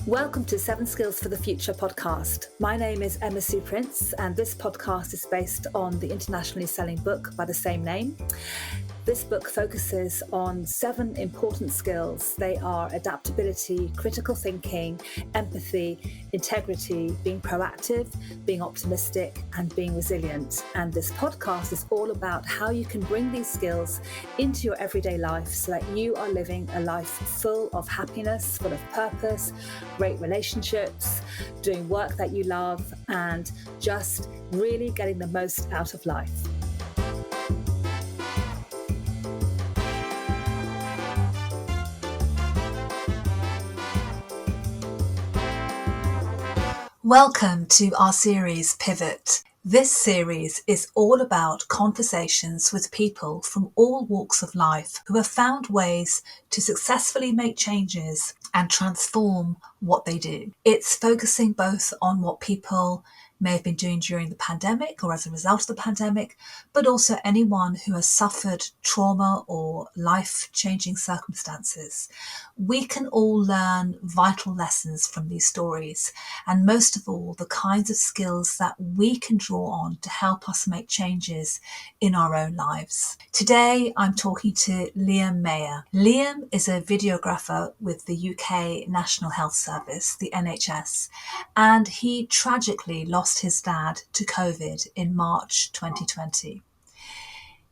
Welcome to 7 Skills for the Future podcast. My name is Emma Sue Prince, and this podcast is based on the internationally selling book by the same name. This book focuses on 7 important skills. They are adaptability, critical thinking, empathy, integrity, being proactive, being optimistic, and being resilient. And this podcast is all about how you can bring these skills into your everyday life so that you are living a life full of happiness, full of purpose, great relationships, doing work that you love, and just really getting the most out of life. Welcome to our series Pivot. This series is all about conversations with people from all walks of life who have found ways to successfully make changes and transform what they do. It's focusing both on what people may have been doing during the pandemic or as a result of the pandemic, but also anyone who has suffered trauma or life-changing circumstances. We can all learn vital lessons from these stories, and most of all, the kinds of skills that we can draw on to help us make changes in our own lives. Today, I'm talking to Liam Mayer. Liam is a videographer with the UK National Health Service, the NHS, and he tragically lost his dad to COVID in March 2020.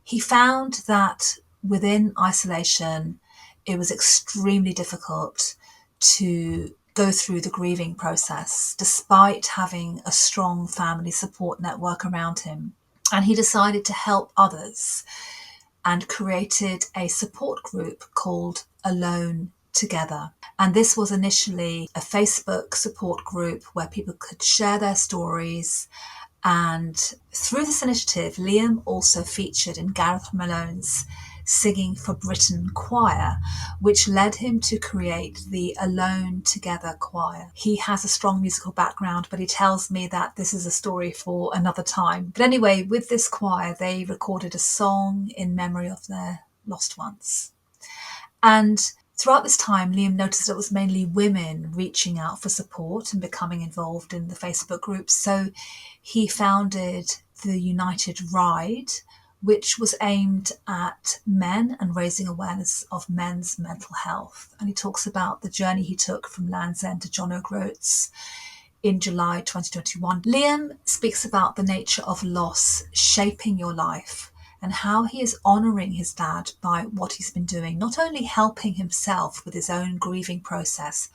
He found that within isolation, it was extremely difficult to go through the grieving process, despite having a strong family support network around him. And he decided to help others and created a support group called Alone Together. And this was initially a Facebook support group where people could share their stories. And through this initiative, Liam also featured in Gareth Malone's Singing for Britain choir, which led him to create the Alone Together choir. He has a strong musical background, but he tells me that this is a story for another time. But anyway, with this choir, they recorded a song in memory of their lost ones. And throughout this time, Liam noticed that it was mainly women reaching out for support and becoming involved in the Facebook groups. So he founded the United Ride, which was aimed at men and raising awareness of men's mental health. And he talks about the journey he took from Land's End to John O'Groats in July 2021. Liam speaks about the nature of loss shaping your life and how he is honouring his dad by what he's been doing, not only helping himself with his own grieving process,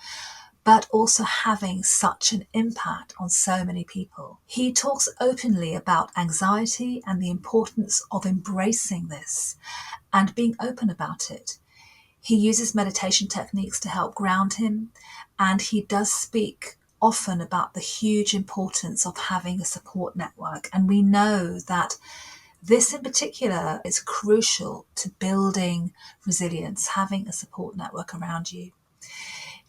but also having such an impact on so many people. He talks openly about anxiety and the importance of embracing this and being open about it. He uses meditation techniques to help ground him, and he does speak often about the huge importance of having a support network. And we know that this in particular is crucial to building resilience, having a support network around you.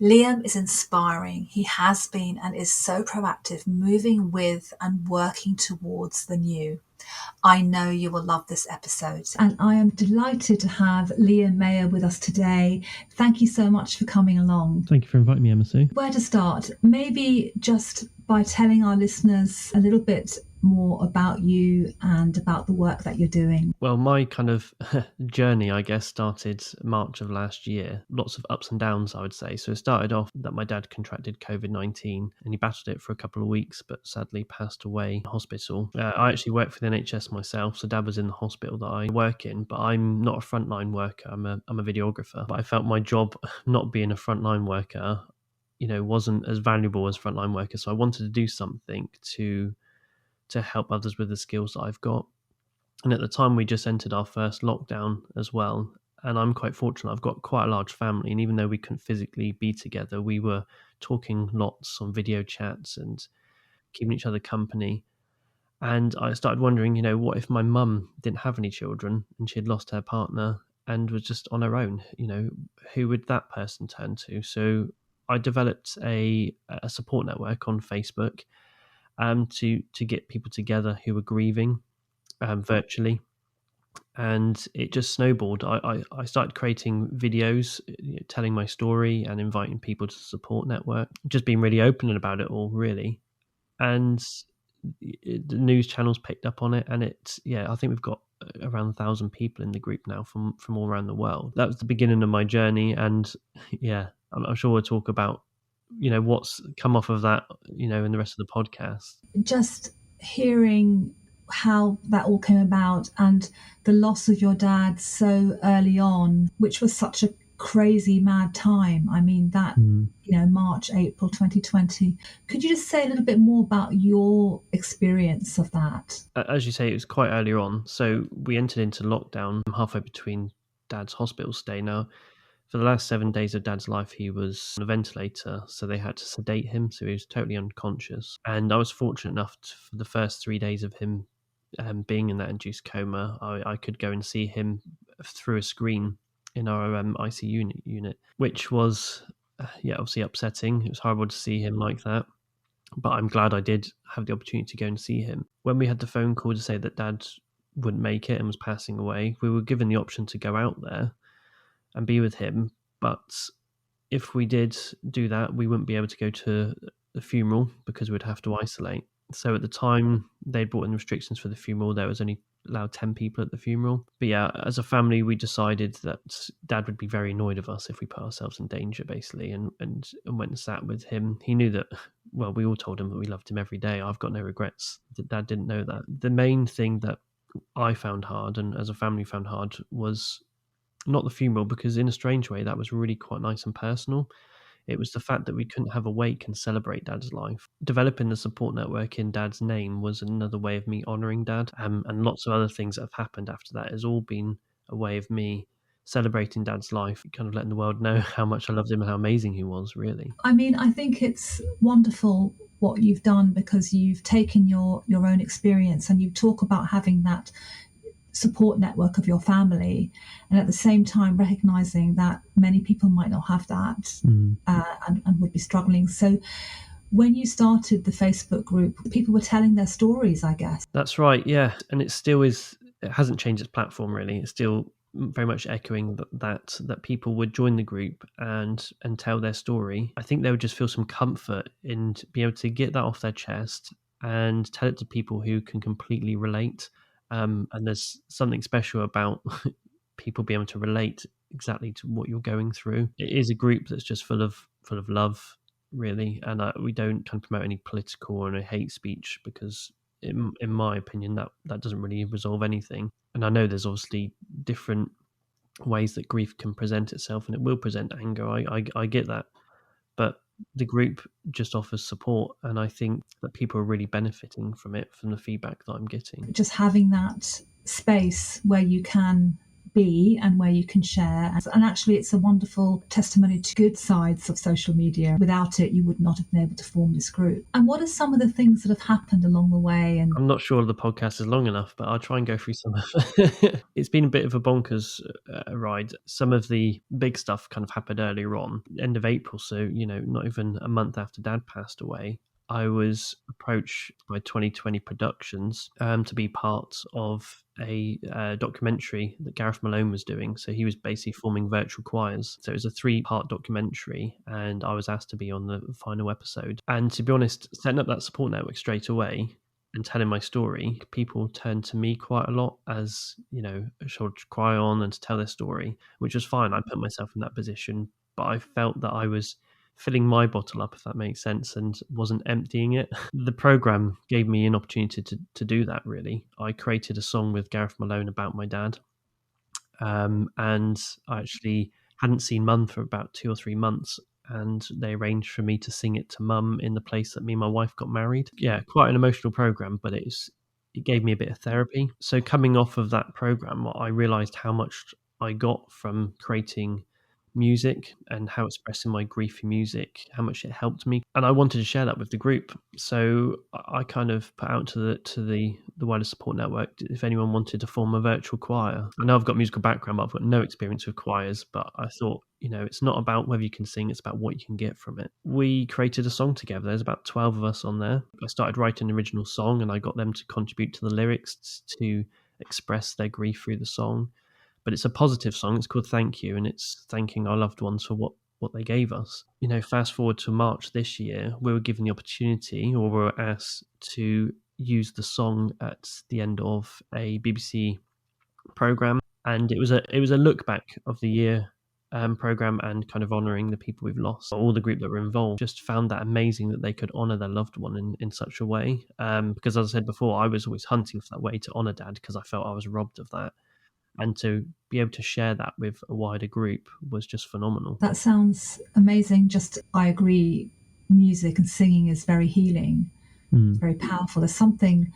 Liam is inspiring. He has been and is so proactive, moving with and working towards the new. I know you will love this episode. And I am delighted to have Liam Mayer with us today. Thank you so much for coming along. Thank you for inviting me, Emma Sue. Where to start? Maybe just by telling our listeners a little bit more about you and about the work that you're doing. Well, my kind of journey, I guess, started March of last year. Lots of ups and downs, I would say. So it started off that my dad contracted COVID-19 and he battled it for a couple of weeks, but sadly passed away in hospital. I actually work for the NHS myself, so dad was in the hospital that I work in, but I'm not a frontline worker. I'm a videographer. But I felt my job, not being a frontline worker, wasn't as valuable as frontline workers. So I wanted to do something to help others with the skills that I've got. And at the time, we just entered our first lockdown as well. And I'm quite fortunate. I've got quite a large family. And even though we couldn't physically be together, we were talking lots on video chats and keeping each other company. And I started wondering, what if my mum didn't have any children and she had lost her partner and was just on her own? Who would that person turn to? So I developed a support network on Facebook to get people together who were grieving virtually. and it just snowballed. I started creating videos, telling my story and inviting people to the support network, just being really open about it all, really. And the news channels picked up on it, and I think we've got around 1,000 people in the group now from all around the world. That was the beginning of my journey, and yeah, I'm sure we'll talk about what's come off of that in the rest of the podcast. Just hearing how that all came about and the loss of your dad so early on, which was such a crazy, mad time. I mean, that, March, April 2020. Could you just say a little bit more about your experience of that? As you say, it was quite earlier on. So we entered into lockdown halfway between Dad's hospital stay. Now, for the last 7 days of Dad's life, he was on a ventilator, so they had to sedate him, so he was totally unconscious. And I was fortunate enough for the first 3 days of him being in that induced coma, I could go and see him through a screen in our ICU unit, which was, obviously upsetting. It was horrible to see him like that, but I'm glad I did have the opportunity to go and see him. When we had the phone call to say that Dad wouldn't make it and was passing away, we were given the option to go out there and be with him. But if we did do that, we wouldn't be able to go to the funeral because we'd have to isolate. So at the time they'd brought in restrictions for the funeral, there was only allowed 10 people at the funeral. But yeah, as a family, we decided that Dad would be very annoyed of us if we put ourselves in danger, basically, and went and sat with him. He knew that, well, we all told him that we loved him every day. I've got no regrets. Dad didn't know that. The main thing that I found hard, and as a family found hard, was not the funeral, because in a strange way that was really quite nice and personal. It was the fact that we couldn't have a wake and celebrate Dad's life. Developing the support network in Dad's name was another way of me honouring Dad, and lots of other things that have happened after that has all been a way of me celebrating Dad's life, kind of letting the world know how much I loved him and how amazing he was, really. I mean, I think it's wonderful what you've done, because you've taken your own experience and you talk about having that support network of your family, and at the same time recognizing that many people might not have that, and would be struggling. So when you started the Facebook group, people were telling their stories, I guess. That's right, yeah. And it still is, it hasn't changed its platform, really. It's still very much echoing that people would join the group and tell their story. I think they would just feel some comfort in being able to get that off their chest and tell it to people who can completely relate. And there's something special about people being able to relate exactly to what you're going through. It is a group that's just full of love, really, and we don't kind of promote any political or any hate speech, because in my opinion that doesn't really resolve anything. And I know there's obviously different ways that grief can present itself, and it will present anger. I get that, but the group just offers support, and I think that people are really benefiting from it, from the feedback that I'm getting. Just having that space where you can be and where you can share. And actually, it's a wonderful testimony to good sides of social media. Without it, you would not have been able to form this group. And what are some of the things that have happened along the way? And I'm not sure the podcast is long enough, but I'll try and go through some. It's been a bit of a bonkers ride. Some of the big stuff kind of happened earlier on, end of April. So, not even a month after Dad passed away, I was approached by 2020 Productions to be part of a documentary that Gareth Malone was doing. So he was basically forming virtual choirs. So it was a 3-part documentary, and I was asked to be on the final episode. And to be honest, setting up that support network straight away and telling my story, people turned to me quite a lot as, a shoulder to cry on and to tell their story, which was fine. I put myself in that position, but I felt that I was filling my bottle up, if that makes sense, and wasn't emptying it. The program gave me an opportunity to do that, really. I created a song with Gareth Malone about my dad, and I actually hadn't seen Mum for about 2 or 3 months, and they arranged for me to sing it to Mum in the place that me and my wife got married. Yeah, quite an emotional program, but it gave me a bit of therapy. So coming off of that program, I realised how much I got from creating music and how expressing my grief in music, how much it helped me, and I wanted to share that with the group. So I kind of put out to the wider support network if anyone wanted to form a virtual choir. I know I've got a musical background, but I've got no experience with choirs, but I thought, it's not about whether you can sing, it's about what you can get from it. We created a song together. There's about 12 of us on there. I started writing an original song, and I got them to contribute to the lyrics to express their grief through the song. But it's a positive song. It's called Thank You, and it's thanking our loved ones for what they gave us. Fast forward to March this year, we were given the opportunity, or we were asked to use the song at the end of a BBC program, and it was a look back of the year program and kind of honouring the people we've lost. All the group that were involved just found that amazing that they could honour their loved one in such a way. Because as I said before, I was always hunting for that way to honour Dad because I felt I was robbed of that. And to be able to share that with a wider group was just phenomenal. That sounds amazing. I agree, music and singing is very healing, very powerful. There's something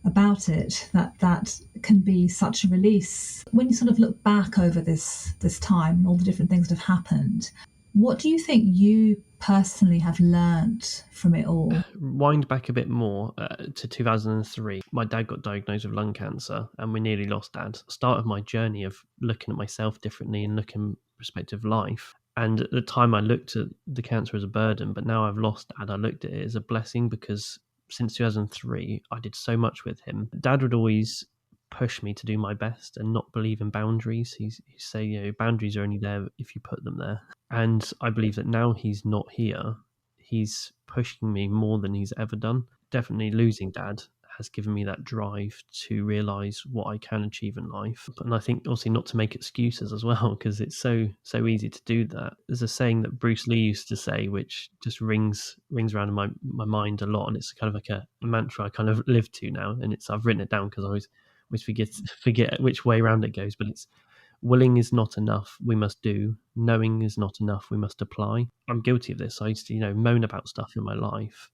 about it that can be such a release. When you sort of look back over this time, all the different things that have happened, what do you think you personally have learnt from it all? Wind back a bit more to 2003. My dad got diagnosed with lung cancer and we nearly lost Dad. Start of my journey of looking at myself differently and looking at perspective of life. And at the time I looked at the cancer as a burden, but now I've lost Dad, I looked at it as a blessing because since 2003, I did so much with him. Dad would always push me to do my best and not believe in boundaries. He'd say, boundaries are only there if you put them there. And I believe that now he's not here, he's pushing me more than he's ever done. Definitely losing Dad has given me that drive to realise what I can achieve in life. And I think also not to make excuses as well, because it's so easy to do that. There's a saying that Bruce Lee used to say, which just rings around in my mind a lot, and it's kind of like a mantra I kind of live to now. And I've written it down because I always forget which way around it goes, but it's willing is not enough, we must do. Knowing is not enough, we must apply. I'm guilty of this. I used to, moan about stuff in my life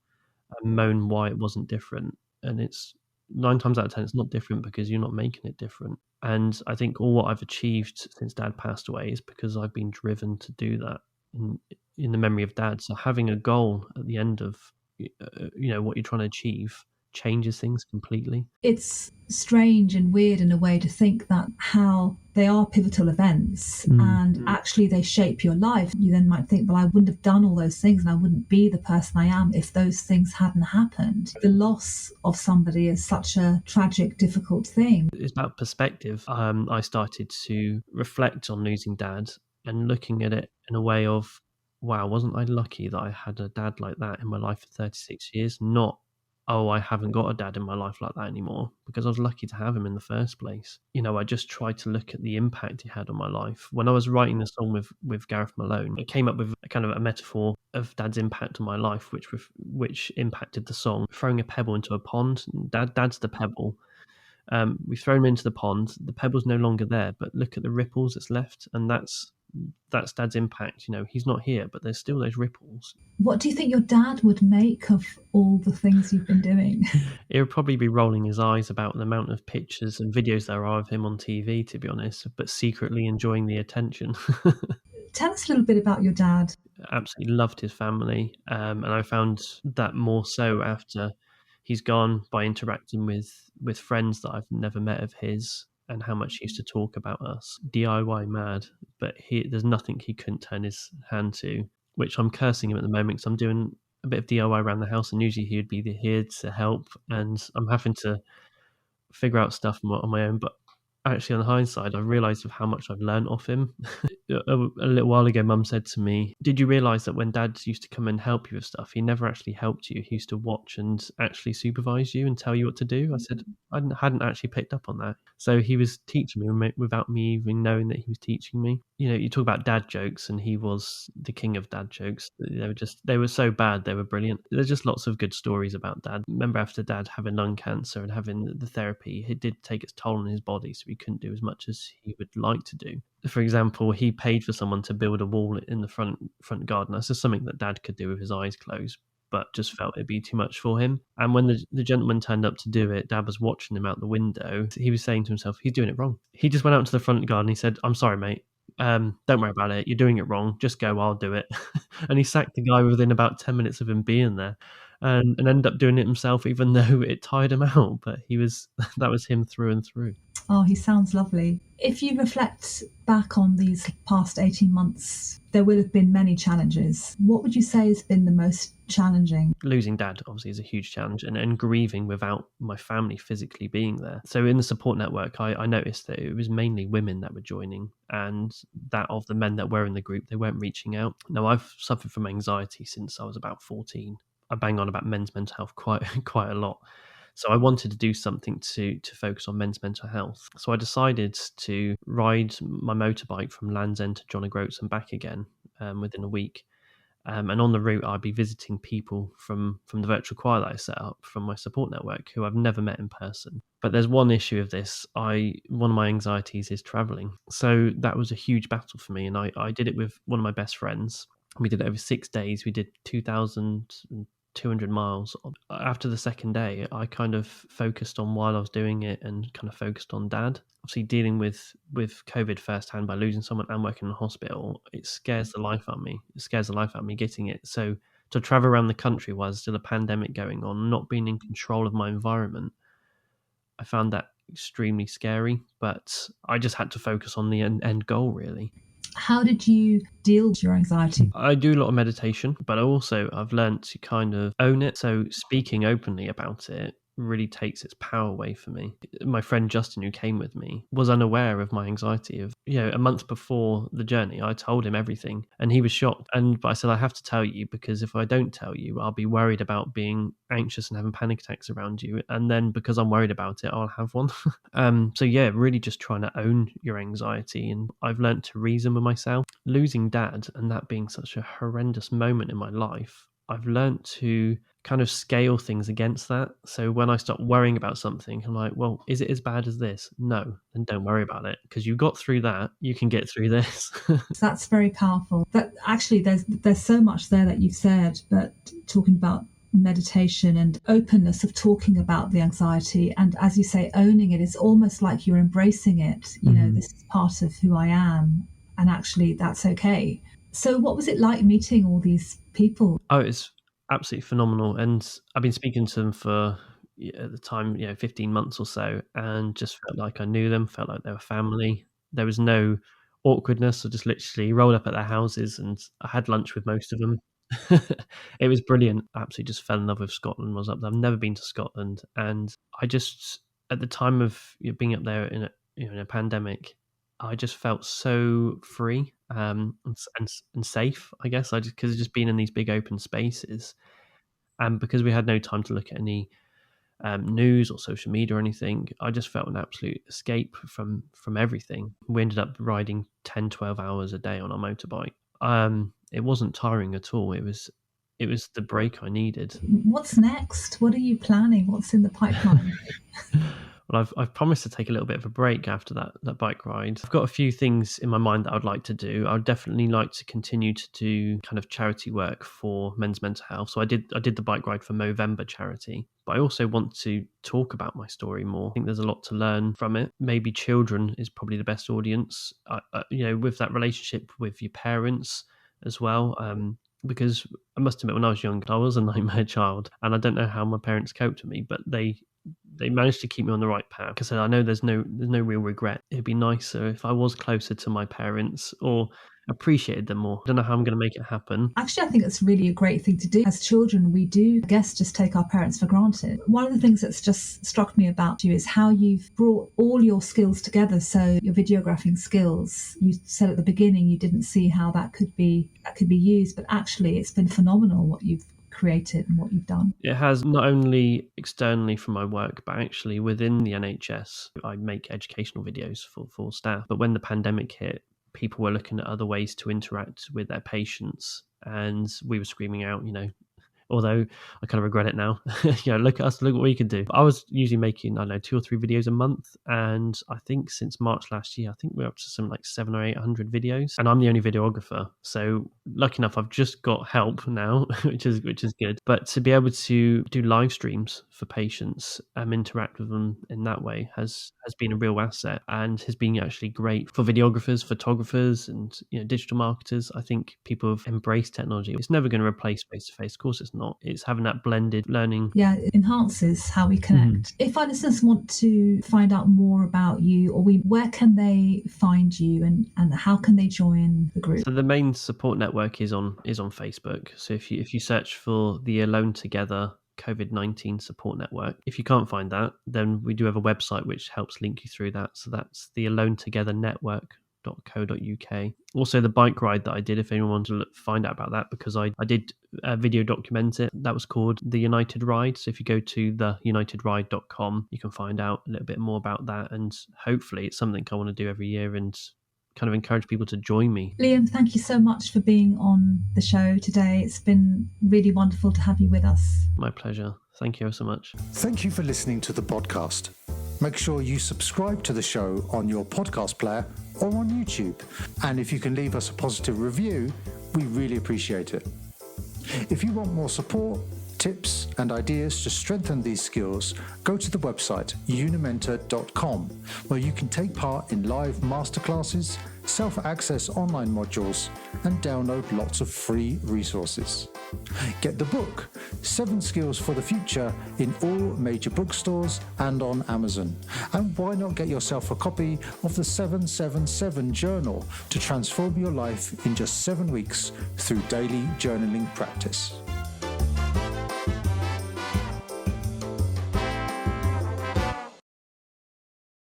and moan why it wasn't different. And it's 9 times out of 10, it's not different because you're not making it different. And I think all what I've achieved since Dad passed away is because I've been driven to do that in the memory of Dad. So having a goal at the end of, what you're trying to achieve changes things completely. It's strange and weird in a way to think that how they are pivotal events and actually they shape your life. You then might think, well, I wouldn't have done all those things and I wouldn't be the person I am if those things hadn't happened. The loss of somebody is such a tragic, difficult thing. It's about perspective. I started to reflect on losing Dad and looking at it in a way of, wow, wasn't I lucky that I had a dad like that in my life for 36 years? Not, oh, I haven't got a dad in my life like that anymore, because I was lucky to have him in the first place. I just tried to look at the impact he had on my life. When I was writing the song with Gareth Malone, I came up with a kind of a metaphor of Dad's impact on my life, which impacted the song. Throwing a pebble into a pond, Dad's the pebble. We've thrown him into the pond. The pebble's no longer there, but look at the ripples that's left, and that's Dad's impact. He's not here, but there's still those ripples. What do you think your dad would make of all the things you've been doing? He would probably be rolling his eyes about the amount of pictures and videos there are of him on TV, to be honest, but secretly enjoying the attention. Tell us a little bit about your dad. Absolutely loved his family, and I found that more so after he's gone, by interacting with friends that I've never met of his, and how much he used to talk about us. DIY mad, but there's nothing he couldn't turn his hand to, which I'm cursing him at the moment because I'm doing a bit of DIY around the house, and usually he would be here to help, and I'm having to figure out stuff on my own. But actually, on hindsight, I've realised of how much I've learned off him. A little while ago, Mum said to me, did you realise that when Dad used to come and help you with stuff, he never actually helped you? He used to watch and actually supervise you and tell you what to do. I said, I hadn't actually picked up on that. So he was teaching me without me even knowing that he was teaching me. You talk about dad jokes, and he was the king of dad jokes. They were so bad, they were brilliant. There's just lots of good stories about Dad. Remember, after Dad having lung cancer and having the therapy, it did take its toll on his body, so he couldn't do as much as he would like to do. For example, he paid for someone to build a wall in the front garden. That's just something that Dad could do with his eyes closed, but just felt it'd be too much for him. And when the gentleman turned up to do it, Dad was watching him out the window. He was saying to himself, he's doing it wrong. He just went out to the front garden. He said, I'm sorry, mate. Don't worry about it. You're doing it wrong. Just go. I'll do it. And he sacked the guy within about 10 minutes of him being there, and ended up doing it himself, even though it tired him out. But that was him through and through. Oh, he sounds lovely. If you reflect back on these past 18 months, there will have been many challenges. What would you say has been the most challenging? Losing dad obviously is a huge challenge, and grieving without my family physically being there. So in the support network, I noticed that it was mainly women that were joining, and that of the men that were in the group, they weren't reaching out. Now, I've suffered from anxiety since I was about 14. I bang on about men's mental health quite a lot. So I wanted to do something to focus on men's mental health. So I decided to ride my motorbike from Land's End to John O'Groats and back again within a week. And on the route, I'd be visiting people from the virtual choir that I set up from my support network who I've never met in person. But there's one issue of this. One of my anxieties is traveling. So that was a huge battle for me. And I did it with one of my best friends. We did it over 6 days. We did 2,200 miles. After the second day, I kind of focused on while I was doing it and kind of focused on dad. Obviously, dealing with COVID firsthand by losing someone and working in a hospital, it scares the life out of me. It scares the life out of me getting it. So to travel around the country while there's still a pandemic going on, not being in control of my environment, I found that extremely scary. But I just had to focus on the end goal, really. How did you deal with your anxiety? I do a lot of meditation, but I've learned to kind of own it. So speaking openly about it really takes its power away for me. My friend Justin, who came with me, was unaware of my anxiety. A month before the journey, I told him everything and he was shocked. But I said, I have to tell you, because if I don't tell you, I'll be worried about being anxious and having panic attacks around you. And then because I'm worried about it, I'll have one. So yeah, really just trying to own your anxiety. And I've learned to reason with myself. Losing dad and that being such a horrendous moment in my life, I've learned to kind of scale things against that. So when I start worrying about something, I'm like, well, is it as bad as this? No, then don't worry about it, because you got through that, you can get through this. That's very powerful. But actually, there's so much there that you've said, but talking about meditation and openness of talking about the anxiety, and as you say, owning it, is almost like you're embracing it. This is part of who I am, and actually that's okay. So what was it like meeting all these people? Oh, it's absolutely phenomenal. And I've been speaking to them for, at the time, 15 months or so, and just felt like I knew them, felt like they were family. There was no awkwardness. I just literally rolled up at their houses and I had lunch with most of them. It was brilliant. I absolutely just fell in love with Scotland. Was up there. I've never been to Scotland, and I just, at the time of being up there in a pandemic, I just felt so free and safe. I guess because just being in these big open spaces, and because we had no time to look at any news or social media or anything, I just felt an absolute escape from everything. We ended up riding 10, 12 hours a day on our motorbike. It wasn't tiring at all. It was the break I needed. What's next? What are you planning? What's in the pipeline? Well, I've promised to take a little bit of a break after that bike ride. I've got a few things in my mind that I'd like to do. I'd definitely like to continue to do kind of charity work for men's mental health. So I did the bike ride for Movember charity, but I also want to talk about my story more. I think there's a lot to learn from it. Maybe children is probably the best audience. With that relationship with your parents as well. Because I must admit, when I was young, I was a nightmare child, and I don't know how my parents coped with me, but they managed to keep me on the right path. Because I know there's no real regret. It'd be nicer if I was closer to my parents or appreciated them more. I don't know how I'm going to make it happen. Actually, I think it's really a great thing to do. As children, we do, I guess, just take our parents for granted. One of the things that's just struck me about you is how you've brought all your skills together. So your videographing skills, you said at the beginning you didn't see how that could be used, but actually it's been phenomenal what you've created and what you've done. It has, not only externally from my work, but actually within the NHS. I make educational videos for staff. But when the pandemic hit, people were looking at other ways to interact with their patients, and we were screaming out, although I kind of regret it now. Look at us, look what we can do. But I was usually making, 2 or 3 videos a month. And I think since March last year, I think we're up to some like 700 or 800 videos. And I'm the only videographer. So lucky enough, I've just got help now, which is good. But to be able to do live streams for patients and interact with them in that way has been a real asset, and has been actually great for videographers, photographers, and digital marketers. I think people have embraced technology. It's never going to replace face-to-face. Of course it's not. whatnot. It's having that blended learning. Yeah, it enhances how we connect. If our listeners want to find out more about you, or where can they find you, and how can they join the group? So the main support network is on Facebook. So if you search for the Alone Together COVID-19 support network, if you can't find that, then we do have a website which helps link you through that. So that's the Alone Together network.co.uk. Also the bike ride that I did, if anyone wanted to find out about that, because I did video document it, that was called the United Ride. So if you go to theunitedride.com, you can find out a little bit more about that, and hopefully it's something I want to do every year and kind of encourage people to join me. Liam, thank you so much for being on the show today. It's been really wonderful to have you with us. My pleasure. Thank you so much. Thank you for listening to the podcast. Make sure you subscribe to the show on your podcast player or on YouTube. And if you can leave us a positive review, we really appreciate it. If you want more support, tips and ideas to strengthen these skills, go to the website unimentor.com, where you can take part in live masterclasses, self-access online modules, and download lots of free resources. Get the book, 7 Skills for the Future, in all major bookstores and on Amazon. And why not get yourself a copy of the 777 Journal to transform your life in just 7 weeks through daily journaling practice.